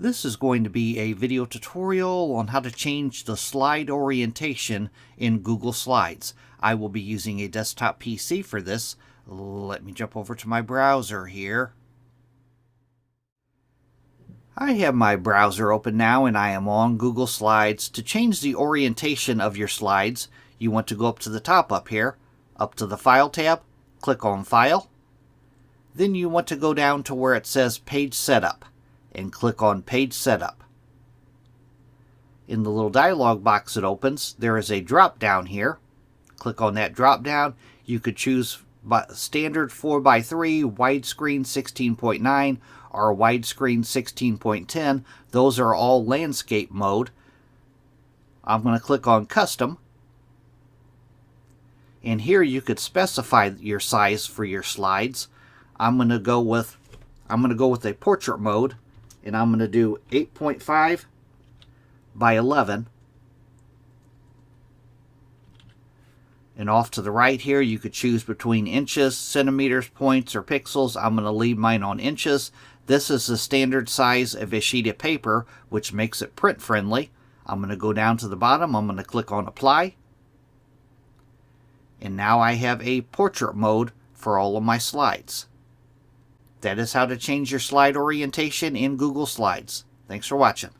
This is going to be a video tutorial on how to change the slide orientation in Google Slides. I will be using a desktop PC for this. Let me jump over to my browser here. I have my browser open now and I am on Google Slides. To change the orientation of your slides, you want to go up to the top up here, up to the File tab, click on File. Then you want to go down to where it says Page Setup and click on Page Setup. In the little dialog box that opens, there is a drop down here. Click on that drop down. You could choose standard 4:3, widescreen 16.9, or widescreen 16.10. Those are all landscape mode. I'm going to click on Custom. And here you could specify your size for your slides. I'm going to go with a portrait mode, and I'm going to do 8.5 by 11. And off to the right here, you could choose between inches, centimeters, points, or pixels. I'm going to leave mine on inches. This is the standard size of a sheet of paper, which makes it print friendly. I'm going to go down to the bottom. I'm going to click on Apply. And now I have a portrait mode for all of my slides. That is how to change your slide orientation in Google Slides. Thanks for watching.